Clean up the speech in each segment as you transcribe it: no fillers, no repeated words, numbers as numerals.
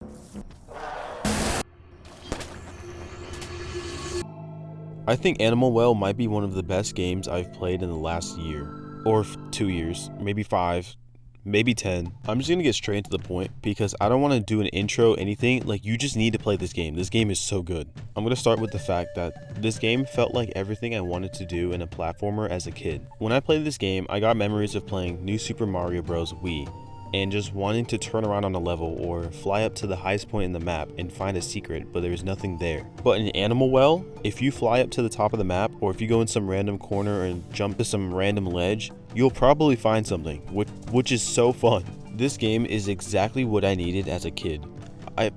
I think Animal Well might be one of the best games I've played in the last year, or 2 years, maybe 5, maybe 10. I'm just gonna get straight to the point because I don't want to do an intro, anything. Like, you just need to play this game. This game is so good. I'm gonna start with the fact that this game felt like everything I wanted to do in a platformer as a kid. When I played this game, I got memories of playing New Super Mario Bros. Wii, and just wanting to turn around on a level or fly up to the highest point in the map and find a secret, but there's nothing there. But in Animal Well, if you fly up to the top of the map, or if you go in some random corner and jump to some random ledge, you'll probably find something, which is so fun. This game is exactly what I needed as a kid.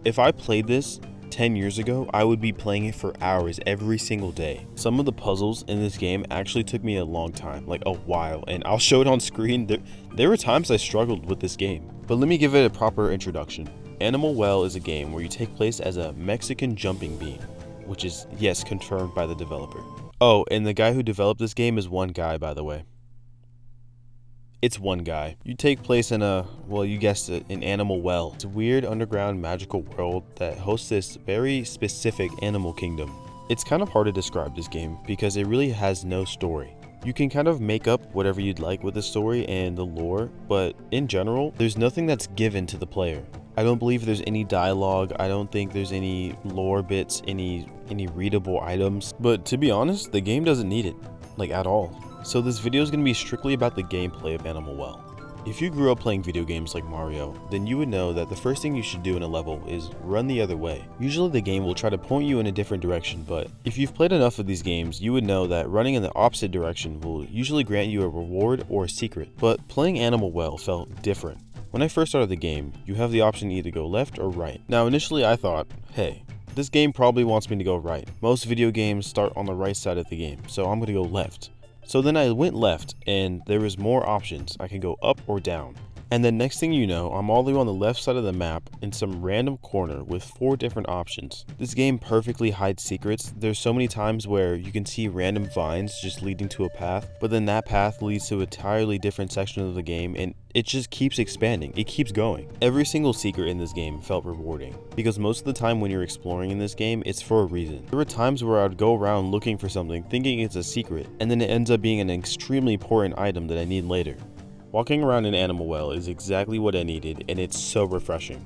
If I played this 10 years ago, I would be playing it for hours every single day. Some of the puzzles in this game actually took me a long time, like a while, and I'll show it on screen. There were times I struggled with this game. But let me give it a proper introduction. Animal Well is a game where you take place as a Mexican jumping bean, which is, yes, confirmed by the developer. Oh, and the guy who developed this game is one guy, by the way. It's one guy. You take place in well, you guessed it, an animal well. It's a weird underground magical world that hosts this very specific animal kingdom. It's kind of hard to describe this game because it really has no story. You can kind of make up whatever you'd like with the story and the lore, but in general, there's nothing that's given to the player. I don't believe there's any dialogue. I don't think there's any lore bits, any readable items. But to be honest, the game doesn't need it, like, at all. So this video is going to be strictly about the gameplay of Animal Well. If you grew up playing video games like Mario, then you would know that the first thing you should do in a level is run the other way. Usually the game will try to point you in a different direction, but if you've played enough of these games, you would know that running in the opposite direction will usually grant you a reward or a secret. But playing Animal Well felt different. When I first started the game, you have the option to either go left or right. Now initially I thought, hey, this game probably wants me to go right. Most video games start on the right side of the game, so I'm going to go left. So then I went left, and there was more options. I could go up or down. And then next thing you know, I'm all the way on the left side of the map in some random corner with 4 different options. This game perfectly hides secrets. There's so many times where you can see random vines just leading to a path, but then that path leads to an entirely different section of the game, and it just keeps expanding. It keeps going. Every single secret in this game felt rewarding, because most of the time when you're exploring in this game, it's for a reason. There were times where I would go around looking for something, thinking it's a secret, and then it ends up being an extremely important item that I need later. Walking around in Animal Well is exactly what I needed, and it's so refreshing.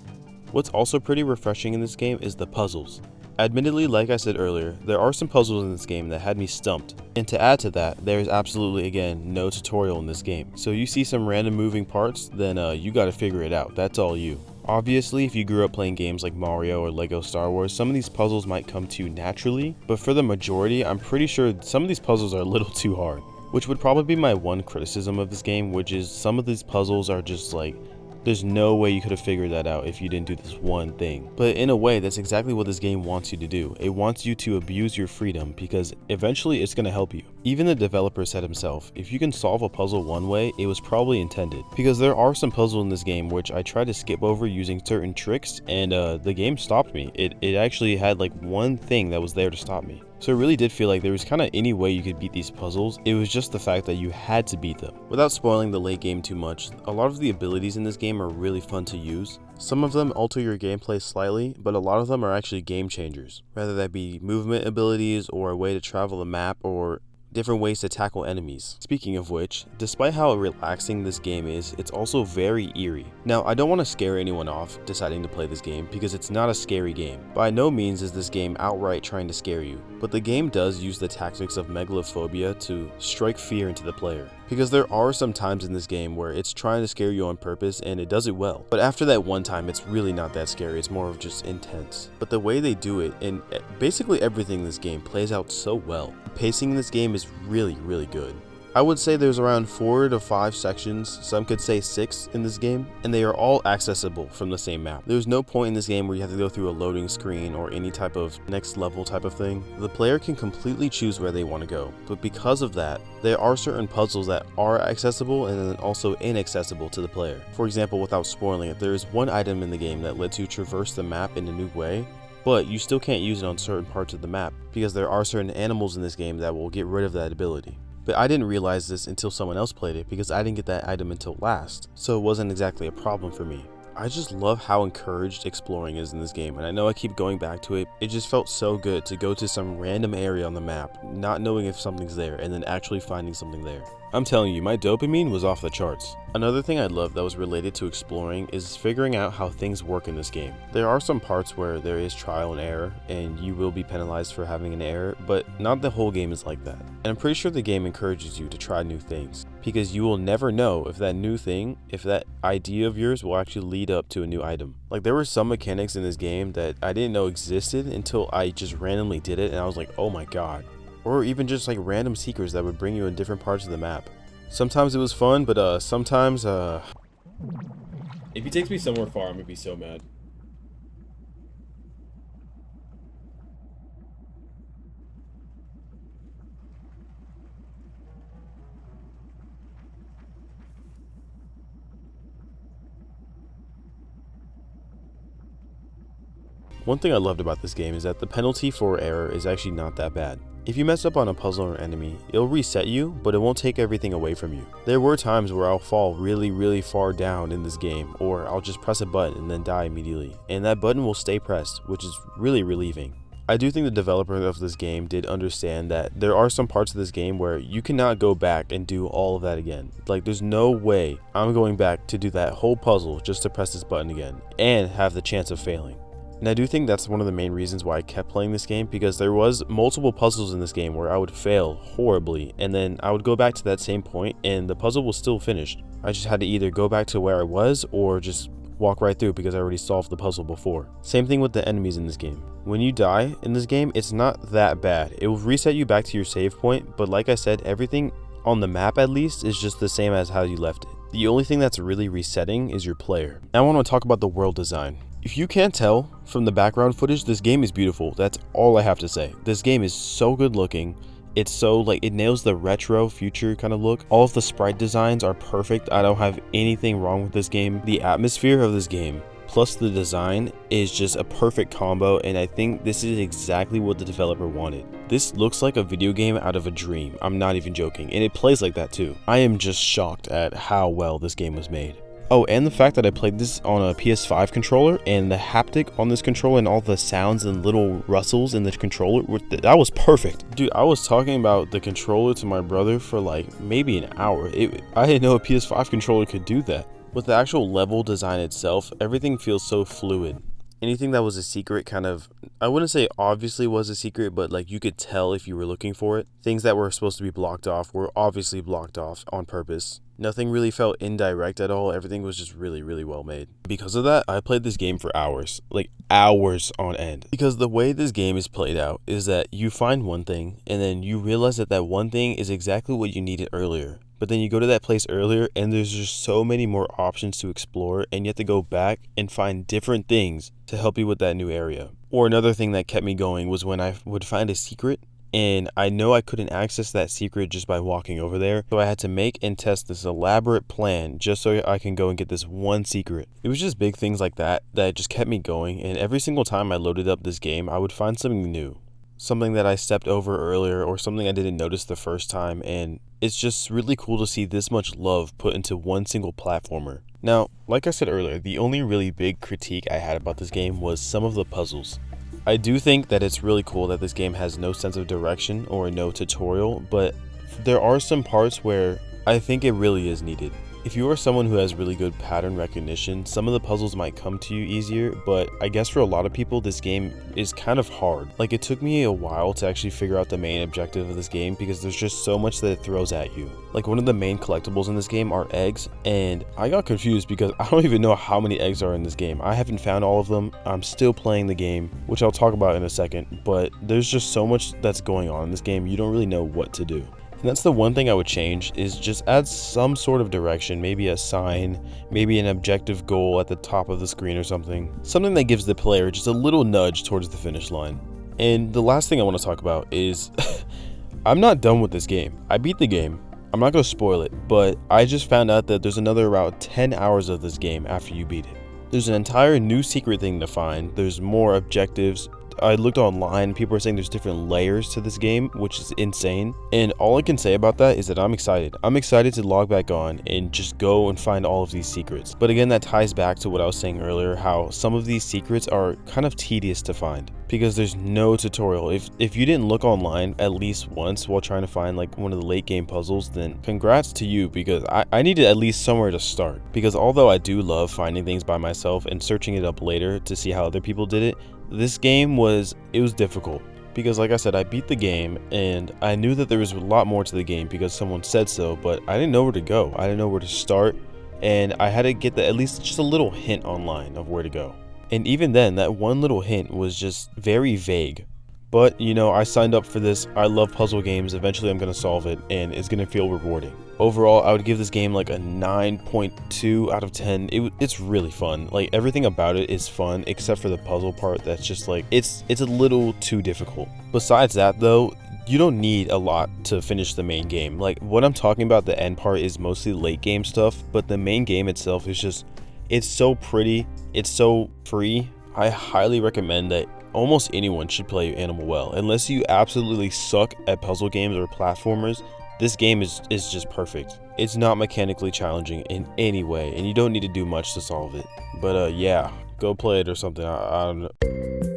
What's also pretty refreshing in this game is the puzzles. Admittedly, like I said earlier, there are some puzzles in this game that had me stumped. And to add to that, there is absolutely, again, no tutorial in this game. So you see some random moving parts, then you gotta figure it out. That's all you. Obviously, if you grew up playing games like Mario or Lego Star Wars, some of these puzzles might come to you naturally, but for the majority, I'm pretty sure some of these puzzles are a little too hard. Which would probably be my one criticism of this game, which is some of these puzzles are just like, there's no way you could have figured that out if you didn't do this one thing. But in a way, that's exactly what this game wants you to do. It wants you to abuse your freedom because eventually it's going to help you. Even the developer said himself, if you can solve a puzzle one way, it was probably intended. Because there are some puzzles in this game which I tried to skip over using certain tricks, and the game stopped me. It actually had like one thing that was there to stop me. So it really did feel like there was kind of any way you could beat these puzzles. It was just the fact that you had to beat them. Without spoiling the late game too much, a lot of the abilities in this game are really fun to use. Some of them alter your gameplay slightly, but a lot of them are actually game changers. Whether that be movement abilities or a way to travel the map or different ways to tackle enemies. Speaking of which, despite how relaxing this game is, it's also very eerie. Now, I don't want to scare anyone off deciding to play this game because it's not a scary game. By no means is this game outright trying to scare you, but the game does use the tactics of megalophobia to strike fear into the player. Because there are some times in this game where it's trying to scare you on purpose and it does it well. But after that one time, it's really not that scary, it's more of just intense. But the way they do it, and basically everything in this game plays out so well. The pacing in this game is really, really good. I would say there's around 4 to 5 sections, some could say 6 in this game, and they are all accessible from the same map. There's no point in this game where you have to go through a loading screen or any type of next level type of thing. The player can completely choose where they want to go, but because of that, there are certain puzzles that are accessible and then also inaccessible to the player. For example, without spoiling it, there is one item in the game that lets you traverse the map in a new way, but you still can't use it on certain parts of the map because there are certain animals in this game that will get rid of that ability. But I didn't realize this until someone else played it because I didn't get that item until last, so it wasn't exactly a problem for me. I just love how encouraged exploring is in this game, and I know I keep going back to it. It just felt so good to go to some random area on the map, not knowing if something's there, and then actually finding something there. I'm telling you, my dopamine was off the charts. Another thing I love that was related to exploring is figuring out how things work in this game. There are some parts where there is trial and error, and you will be penalized for having an error, but not the whole game is like that. And I'm pretty sure the game encourages you to try new things, because you will never know if that new thing, if that idea of yours will actually lead up to a new item. Like, there were some mechanics in this game that I didn't know existed until I just randomly did it, and I was like, oh my god. Or even just like random secrets that would bring you in different parts of the map. Sometimes it was fun, but sometimes if he takes me somewhere far, I'm gonna be so mad. One thing I loved about this game is that the penalty for error is actually not that bad. If you mess up on a puzzle or enemy, it'll reset you, but it won't take everything away from you. There were times where I'll fall really far down in this game, or I'll just press a button and then die immediately, and that button will stay pressed, which is really relieving. I do think the developer of this game did understand that there are some parts of this game where you cannot go back and do all of that again. Like, there's no way I'm going back to do that whole puzzle just to press this button again, and have the chance of failing. And I do think that's one of the main reasons why I kept playing this game, because there was multiple puzzles in this game where I would fail horribly, and then I would go back to that same point and the puzzle was still finished. I just had to either go back to where I was or just walk right through because I already solved the puzzle before. Same thing with the enemies in this game. When you die in this game, it's not that bad. It will reset you back to your save point, but like I said, everything on the map at least is just the same as how you left it. The only thing that's really resetting is your player. Now I want to talk about the world design. If you can't tell from the background footage, this game is beautiful. That's all I have to say. This game is so good looking. It's so, like, it nails the retro future kind of look. All of the sprite designs are perfect. I don't have anything wrong with this game. The atmosphere of this game plus the design is just a perfect combo, and I think this is exactly what the developer wanted. This looks like a video game out of a dream. I'm not even joking, and it plays like that too. I am just shocked at how well this game was made. Oh, and the fact that I played this on a PS5 controller, and the haptic on this controller and all the sounds and little rustles in the controller, that was perfect. Dude, I was talking about the controller to my brother for like maybe an hour. I didn't know a PS5 controller could do that. With the actual level design itself, everything feels so fluid. Anything that was a secret kind of, I wouldn't say obviously was a secret, but like you could tell if you were looking for it. Things that were supposed to be blocked off were obviously blocked off on purpose. Nothing really felt indirect at all. Everything was just really well made. Because of that, I played this game for hours, like hours on end. Because the way this game is played out is that you find one thing and then you realize that that one thing is exactly what you needed earlier. But then you go to that place earlier and there's just so many more options to explore, and you have to go back and find different things to help you with that new area. Or another thing that kept me going was when I would find a secret and I know I couldn't access that secret just by walking over there, so I had to make and test this elaborate plan just so I can go and get this one secret. It was just big things like that that just kept me going, and every single time I loaded up this game, I would find something new. Something that I stepped over earlier, or something I didn't notice the first time, and it's just really cool to see this much love put into one single platformer. Now, like I said earlier, the only really big critique I had about this game was some of the puzzles. I do think that it's really cool that this game has no sense of direction or no tutorial, but there are some parts where I think it really is needed. If you are someone who has really good pattern recognition, some of the puzzles might come to you easier, but I guess for a lot of people this game is kind of hard. Like, it took me a while to actually figure out the main objective of this game because there's just so much that it throws at you. Like, one of the main collectibles in this game are eggs, and I got confused because I don't even know how many eggs are in this game. I haven't found all of them. I'm still playing the game, which I'll talk about in a second, but there's just so much that's going on in this game, you don't really know what to do. And that's the one thing I would change, is just add some sort of direction, maybe a sign, maybe an objective goal at the top of the screen or something. Something that gives the player just a little nudge towards the finish line. And the last thing I want to talk about is I'm not done with this game. I beat the game. I'm not going to spoil it, but I just found out that there's another around 10 hours of this game after you beat it. There's an entire new secret thing to find. There's more objectives. I looked online, people are saying there's different layers to this game, which is insane. And all I can say about that is that I'm excited. I'm excited to log back on and just go and find all of these secrets. But again, that ties back to what I was saying earlier, how some of these secrets are kind of tedious to find because there's no tutorial. If you didn't look online at least once while trying to find like one of the late game puzzles, then congrats to you, because I needed at least somewhere to start. Because although I do love finding things by myself and searching it up later to see how other people did it, this game was difficult. Because like I said, I beat the game and I knew that there was a lot more to the game because someone said so, but I didn't know where to go. I didn't know where to start, and I had to get at least just a little hint online of where to go. And even then, that one little hint was just very vague. But, you know, I signed up for this. I love puzzle games. Eventually, I'm going to solve it, and it's going to feel rewarding. Overall, I would give this game like a 9.2 out of 10. It's really fun. Like, everything about it is fun, except for the puzzle part that's just like, it's a little too difficult. Besides that, though, you don't need a lot to finish the main game. Like, what I'm talking about, the end part, is mostly late game stuff, but the main game itself is just, it's so pretty. It's so free. I highly recommend that almost anyone should play Animal Well. Unless you absolutely suck at puzzle games or platformers, this game is just perfect. It's not mechanically challenging in any way, and you don't need to do much to solve it. But yeah, go play it or something. I don't know.